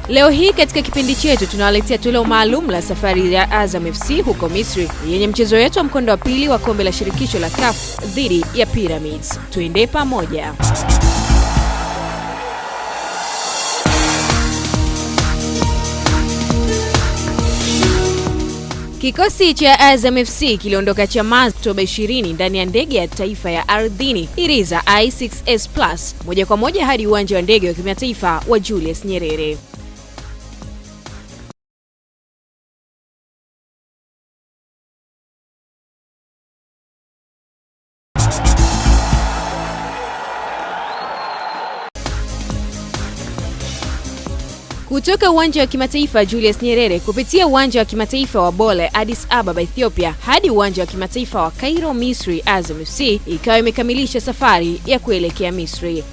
Leo hii katika kipindi chetu tunawaletea toleo maalum la safari ya AZAM FC huko Misri yenye mchezo wetu wa mkondo wa pili wa Kombe la Shirikisho la CAF dhidi ya Pyramids. Tuende pamoja. Kikosi cha AZAM FC kiliondoka Chamazi Oktoba 20 ndani ya ndege ya taifa ya ardhini Iriza I6S Plus moja kwa moja hadi uwanja wa ndege wa kimataifa wa Julius Nyerere. Kutoka uwanja wa kimataifa Julius Nyerere kupitia uwanja wa kimataifa wa Bole Addis Ababa Ethiopia hadi uwanja wa kimataifa wa Cairo Misri, AZAM FC ikawa imekamilisha safari ya kuelekea Misri.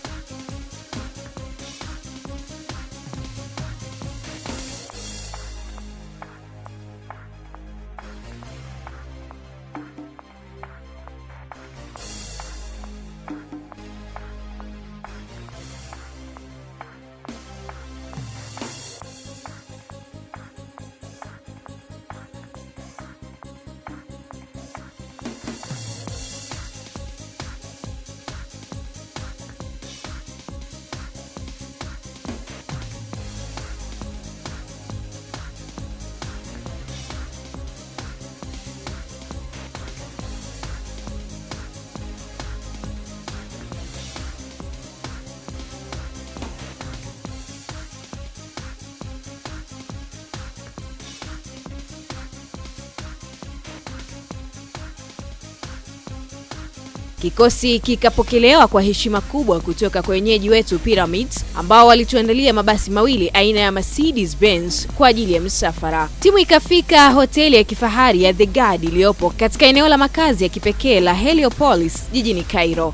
Kikosi kikapokelewa kwa heshima kubwa kutoka kwa wenyeji wetu Pyramids ambao walituandalia mabasi mawili aina ya Mercedes Benz kwa ajili ya msafara. Timu ikafika hoteli ya kifahari ya The Guard iliyopo katika eneo la makazi ya kipekee la Heliopolis jijini Cairo.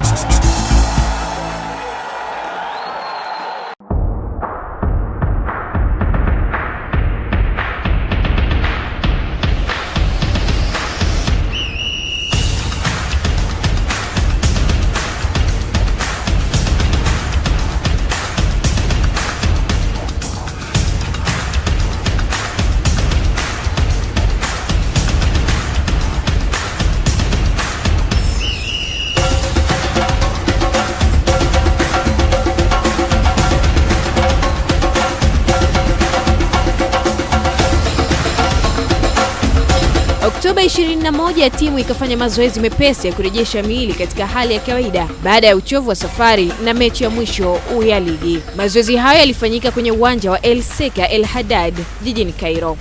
Oktoba 21 timu ikafanya mazoezi mepesi ya kurejesha miili katika hali ya kawaida baada ya uchovu wa safari na mechi ya mwisho ya ligi. Mazoezi hayo yalifanyika kwenye uwanja wa El Seka El Haddad jijini Cairo.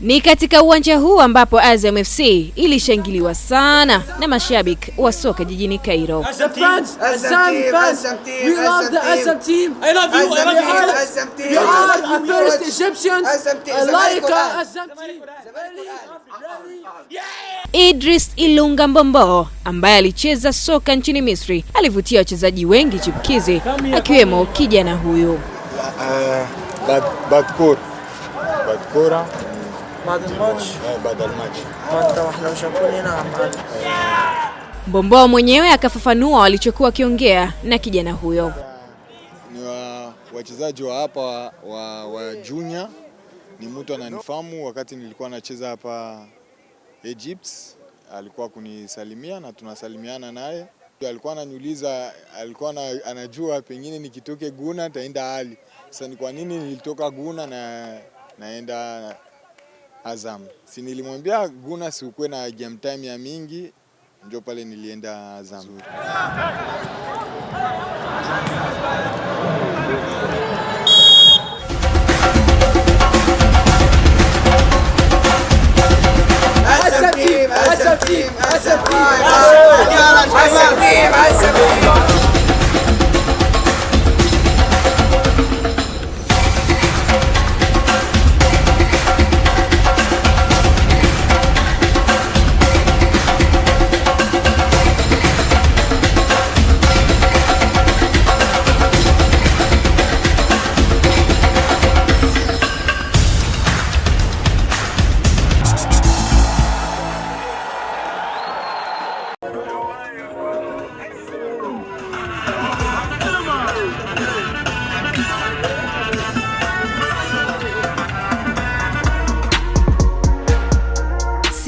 Ni katika uwanja huu ambapo AZAM FC ilishangiliwa sana na mashabiki wa soka jijini Cairo. We love the AZAM team. I love you. AZAM team. You are the first Egyptians like AZAM team. Idris Ilunga Mbombo ambaye alicheza soka nchini Misri alivutia wachezaji wengi chipukizi akiwemo kijana huyu. Badkora بعد الماتش احنا مشاركين هنا. Mbombo mwenyewe akafafanua walichokuwa kiongea na kijana huyo. Ni wachezaji wa hapa wa junior, ni mtu ananifahamu wakati nilikuwa nacheza hapa Egypt, alikuwa kunisalimia na tunasalimiana naye. Alikuwa ananiuliza, alikuwa anajua pengine nikitoke Guna taenda hali. Sasa ni kwa nini nilitoka Guna na naenda AZAM? Si nilimwambia Guna si ukwe na game time ya mingi, ndio pale nilienda AZAM. AZAM team, AZAM team, AZAM team, AZAM team.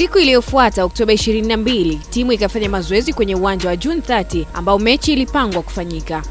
Siku iliyofuata Oktoba 22, timu ikafanya mazoezi kwenye uwanja wa June 30 ambao mechi ilipangwa kufanyika.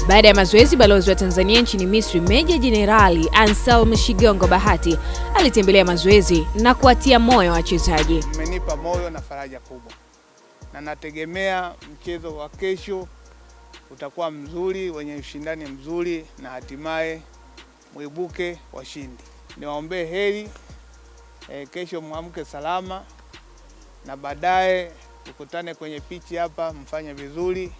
Baada ya mazoezi, balozi wa Tanzania nchini Misri Meja Jenerali Anselm Shigongo Bahati alitembelea mazoezi na kuwatia moyo wachezaji. Mmenipa moyo na faraja kubwa, na nategemea mchezo wa kesho utakuwa mzuri, wenye ushindani mzuri, na hatimaye muibuke washindi. Niwaombee heri, kesho muamke salama, na baadaye tukutane kwenye pichi hapa, mfanye vizuri.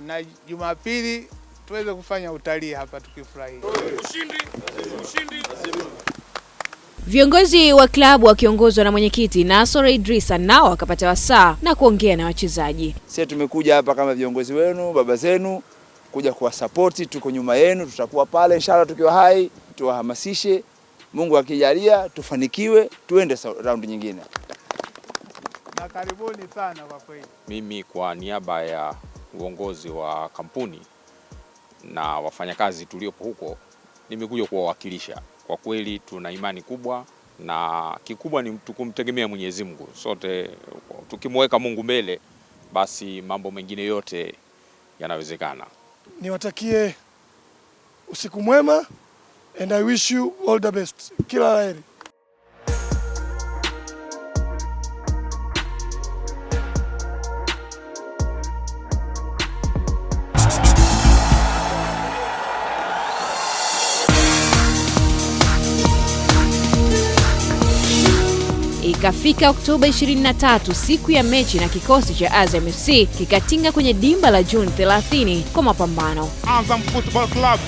Na Jumapili tuweze kufanya utalii hapa tukifurahi. Ushindi. Viongozi wa klabu wakiongozwa na mwenyekiti Nasor Idrisa nao wakapata wasaa na kuongea na wachezaji. Sisi tumekuja hapa kama viongozi wenu, baba zenu, kuja kuwasapoti, tuko nyuma yenu, tutakuwa pale inshallah tukiwa hai, tuwahamasishe. Mungu akijalia tufanikiwe, tuende raundi nyingine. Na karibuni sana kwa kweli. Mimi kwa niaba ya uongozi wa kampuni na wafanyakazi tuliopo huko nimekuja kuwawakilisha. Kwa kweli tuna imani kubwa, na kikubwa ni kumtegemea Mwenyezi Mungu. Sote tukimweka Mungu mbele, basi mambo mengine yote yanawezekana. Niwatakie usiku mwema and I wish you all the best. Kila la heri. Ikafika Oktoba 23, siku ya mechi, na kikosi cha AZAM FC kikatinga kwenye dimba la June 30 kwa mapambano. AZAM Football Club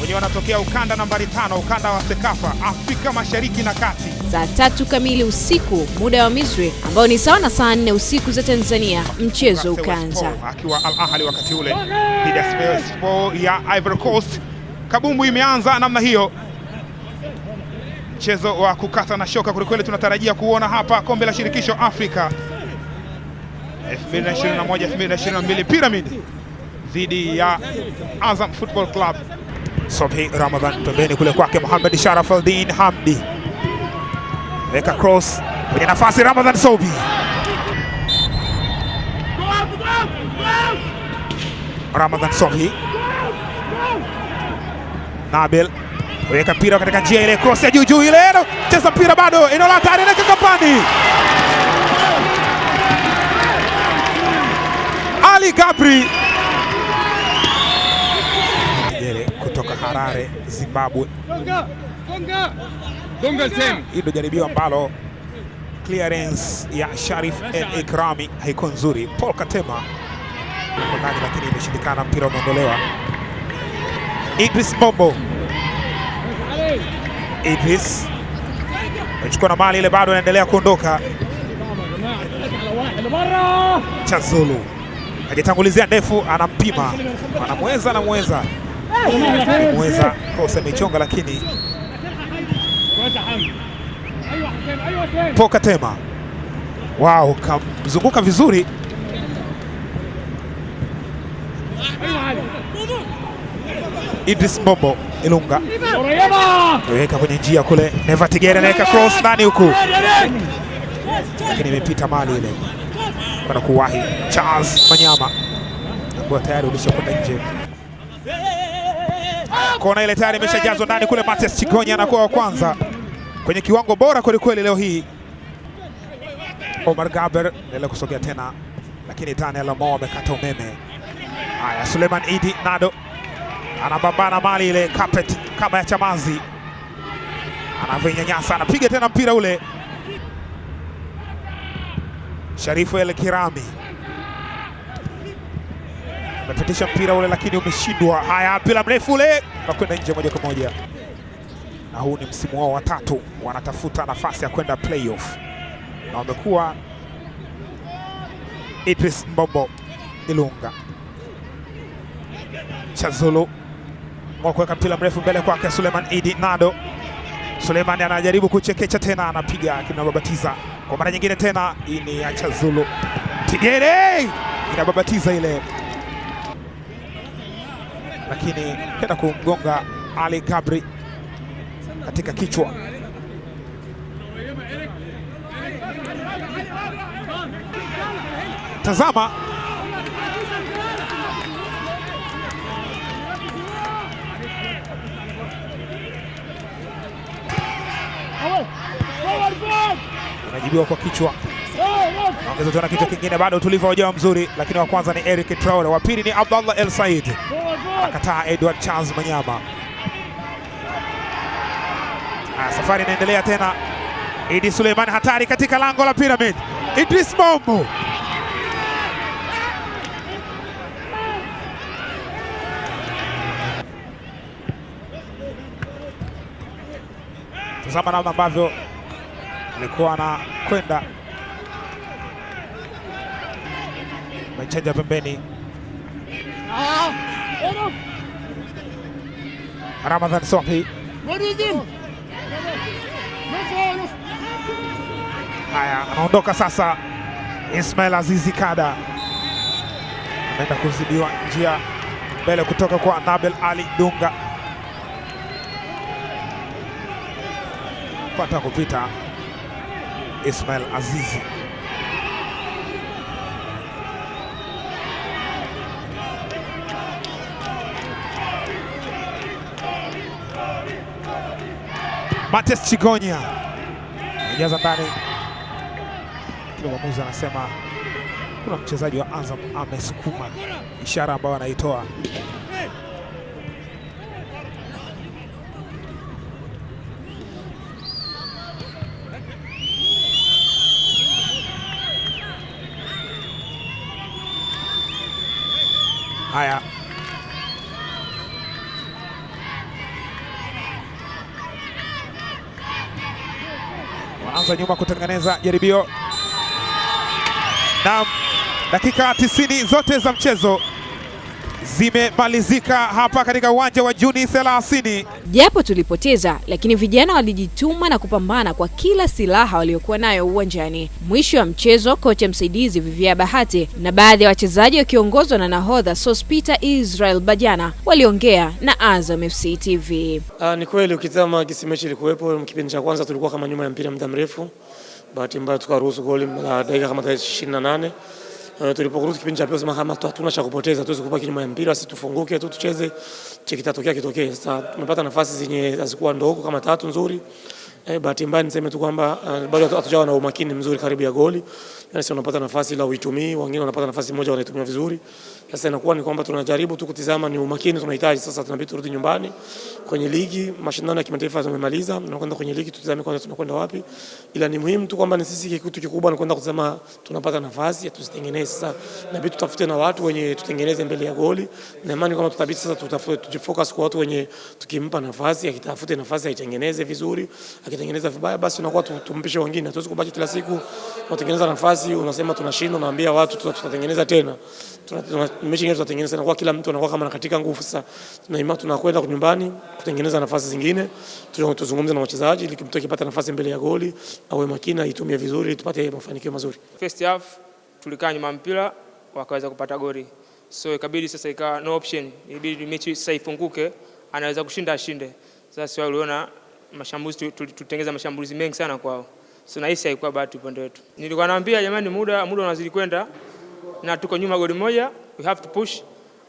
wenye wanatokea ukanda nambari 5, ukanda wa CAFCC Afrika Mashariki na Kati. Saa 3 kamili usiku muda wa Misri, ambao ni sawa na saa 4 usiku za Tanzania, mchezo ukaanza. Akiwa Al Ahly wakati ule dhidi ya Sport ya Ivory Coast. Kabumbu imeanza namna hiyo. Mchezo wa kukata na shoka kweli, tunatarajia kuona hapa Kombe la Shirikisho Afrika 2021-2022, Pyramid dhidi ya AZAM Football Club. Sobhi Ramadhan pembeni kule kwake Mohamed Sharaf Aldin Hamdi. Weka cross kwenye nafasi, Ramadhan Sobhi. Ramadhan Sobhi. Nabil weka mpira katika njia ile, cross ya juu ile, cheza mpira bado, eneo la hatari na kakapani. Ali Gabri kutoka Harare, Zimbabwe. Hii ndio jaribio ambalo clearance ya Sharif El Ikrami haiko nzuri. Paul Katema ndani, lakini imeshindikana, mpira umeondolewa. Idris Bombo. Idris anachukua na mali ile, bado anaendelea kuondoka. Chazulu ajitangulizia ndefu, anampima, anamweza kosa imechonga, lakini Paul Katema wow, kamzunguka vizuri. Idris Bombo Ilunga weka kwenye njia kule, Never Tigere anaweka cross ndani huku, lakini imepita mali ile kwa kuwahi. Charles Manyama kwa tayari ulishakwenda nje, kona ile tayari imeshajazwa ndani kule. Matias Chigonya anakuwa wa kwanza kwenye kiwango bora kweli leo hii. Omar Gaber ndio kusogea tena, lakini Daniel Mo amekata umeme. Haya, Suleiman Idi Nado anabambana mali ile carpet kama ya Chamazi, anavinyanyasa, anapiga tena mpira ule. Sharifu El Kirami amepitisha mpira ule, lakini umeshindwa. Haya, mpira mrefu ule unakwenda nje moja kwa moja, na huu ni msimu wao wa 3 wanatafuta nafasi ya kwenda playoff, na wamekuwa Idris Mbombo Ilunga Chazulu mwekuweka mpira mrefu mbele kwake Suleiman Idi Nado. Suleiman anajaribu kuchekecha tena, anapiga kinababatiza kwa mara nyingine tena. Hii ni ya Chazulu, Tigere inababatiza ile, lakini kenda kumgonga Ali Gabri katika kichwa. Tazama anajibiwa kwa kichwa, anaongeza tena kichwa kingine, bado utulivu haujawa mzuri, lakini wa kwanza ni Eric Traore, wa pili ni Abdallah El Said, anakataa Edward Charles Manyama. Safari inaendelea tena. Idi Suleiman hatari katika lango la Pyramid. Idris Mbombo tazama namna ambavyo alikuwa anakwenda, amechanja pembeni. Ramadhan Sohi, haya anaondoka sasa. Ismail Azizi Kada ameenda kuzidiwa njia mbele kutoka kwa Nabil Ali Dunga, pata kupita Ismail Azizi. Mates Chigonya anajaza ndani, kile mwamuzi anasema kuna mchezaji wa Azam amesukuma, ishara ambayo anaitoa. Haya, wanaanza nyuma kutengeneza jaribio, na dakika 90 zote za mchezo zimemalizika hapa katika uwanja wa Juni 30. Japo tulipoteza, lakini vijana walijituma na kupambana kwa kila silaha waliokuwa nayo uwanjani. Mwisho wa mchezo, kocha msaidizi Vivia Bahati na baadhi ya wachezaji wakiongozwa na nahodha Sospita Israel Bajana waliongea na Azam FC TV. Ni kweli ukitazama kisi mechi ilikuwepo, kipindi cha kwanza tulikuwa kama nyuma ya mpira muda mrefu. Bahati mbaya tukaruhusu goli la dakika kama 28. Tulipokuruhusu kipindi cha pili sema kama hatuna cha kupoteza, tuweze kubaki nyuma ya mpira, sisi tufunguke tu tucheze, kitatokea kitokee. Sasa tumepata nafasi zenye hazikuwa ndogo kama 3 nzuri. Bahati mbaya niseme tu kwamba bado hatujawa na umakini mzuri karibu ya goli. Yani sisi tunapata nafasi la uitumii, wengine wanapata nafasi moja wanaitumia vizuri. Sasa inakuwa ni kwamba tunajaribu tu kutizama ni umakini tunahitaji. Sasa tunabidi turudi nyumbani kwenye ligi, mashindano ya kimataifa tumemaliza, tunakwenda kwenye ligi, tutizame kwanza tunakwenda wapi. Ila ni muhimu tu kwamba ni sisi kitu kikubwa ni kwenda kutazama tunapata nafasi, tusitengeneze. Sasa inabidi tutafute na watu wenye tutengeneze mbele ya goli. Na imani kwamba tutabidi sasa tujifocus kwa watu wenye tukimpa nafasi, akitafute nafasi aitengeneze vizuri, akitengeneza vibaya basi tunakuwa tumpishe wengine. Hatuwezi kubaki kila siku tunatengeneza nafasi unasema tunashinda, naambia watu tutatengeneza tena. Mechi nyingine tutatengeneza na kwa kila mtu anakuwa kama katika nguvu. Sasa tunakwenda nyumbani kutengeneza nafasi zingine, tuzungumze na wachezaji ili mtu akipata nafasi mbele ya goli awe makini, aitumie vizuri, tupate mafanikio mazuri. First half tulikaa nyuma mpira wakaweza kupata goli, so ikabidi sasa ikawa no option, ibidi mechi sasa ifunguke, anaweza kushinda ashinde. Sasa waliona mashambulizi, tutengeza mashambulizi mengi sana kwao, so nahisi haikuwa bahati upande wetu. Nilikuwa naambia jamani, muda unazidi kwenda na tuko nyuma goli moja, we have to push.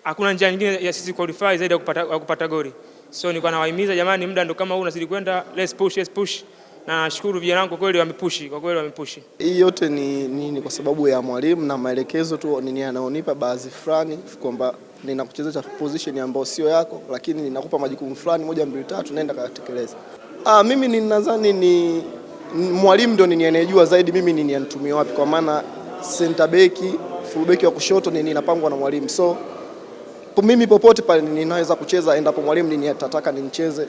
Hakuna njia nyingine ya sisi qualify zaidi ya kupata goli. So nilikuwa nawahimiza jamani, muda ndo kama huu unazidi kwenda, let's push. na nashukuru vijana wangu kwa kweli wamepushi. Hii yote ni kwa sababu ya mwalimu na maelekezo tu nini anaonipa baadhi fulani kwamba ninakuchezesha position ambayo sio yako, lakini ninakupa majukumu fulani 1 2 3 naenda katekeleza. Mimi ninadhani ni mwalimu ndio anayejua zaidi mimi nini anitumie wapi, kwa maana center back, full back wa kushoto ninapangwa na mwalimu. So mimi popote pale ninaweza kucheza endapo mwalimu nini atataka nicheze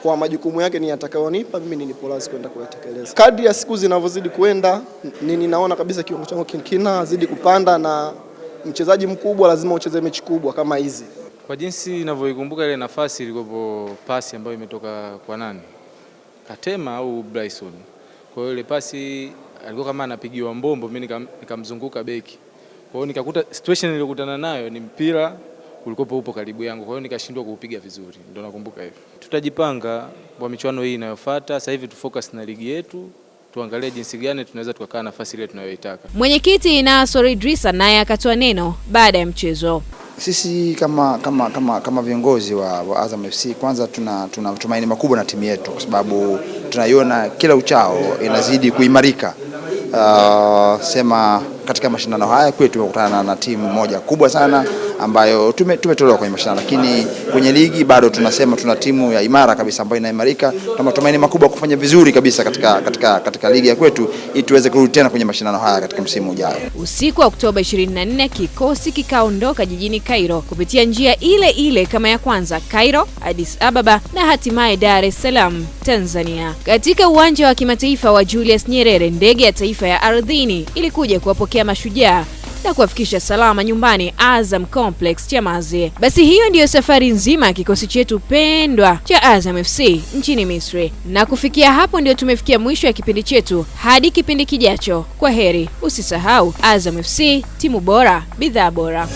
kwa majukumu yake nitakayonipa mimi nipo lazima kwenda kuyatekeleza. Kadri ya siku zinavyozidi kwenda ninaona kabisa kiwango changu kinazidi kupanda, na mchezaji mkubwa lazima ucheze mechi kubwa kama hizi. Kwa jinsi ninavyoikumbuka ile nafasi ilikopo pasi ambayo imetoka kwa nani? Katema au Bryson. Kwa hiyo ile pasi alikuwa kama anapigiwa mbombo, mimi nikamzunguka beki. Kwa hiyo nikakuta situation niliyokutana nayo ni mpira ulikopo upo karibu yangu, kwa hiyo nikashindwa kuupiga vizuri. Ndio nakumbuka hivyo. Tutajipanga kwa michuano hii inayofuata. Sasa hivi tufocus na ligi yetu, tuangalie jinsi gani tunaweza tukakaa nafasi ile tunayoitaka. Mwenyekiti Nasor Idrisa naye akatoa neno baada ya mchezo. Sisi kama viongozi wa AZAM FC kwanza tuna matumaini makubwa na timu yetu, kwa sababu tunaiona kila uchao inazidi kuimarika. Sema katika mashindano haya kwetu tumekutana na timu moja kubwa sana ambayo tumetolewa kwenye mashindano, lakini kwenye ligi bado tunasema tuna timu ya imara kabisa ambayo inaimarika. Tuna matumaini makubwa kufanya vizuri kabisa katika ligi ya kwetu ili tuweze kurudi tena kwenye mashindano haya katika msimu ujao. Usiku wa Oktoba 24 kikosi kikaondoka jijini Cairo kupitia njia ile kama ya kwanza, Cairo, Addis Ababa na hatimaye Dar es Salaam, Tanzania. Katika uwanja wa kimataifa wa Julius Nyerere, ndege ya taifa ya ardhini ilikuja kuwapokea mashujaa na kuwafikisha salama nyumbani Azam Complex Chamazi. Basi hiyo ndiyo safari nzima ya kikosi chetu pendwa cha Azam FC nchini Misri. Na kufikia hapo ndio tumefikia mwisho ya kipindi chetu. Hadi kipindi kijacho, kwa heri. Usisahau Azam FC, timu bora, bidhaa bora.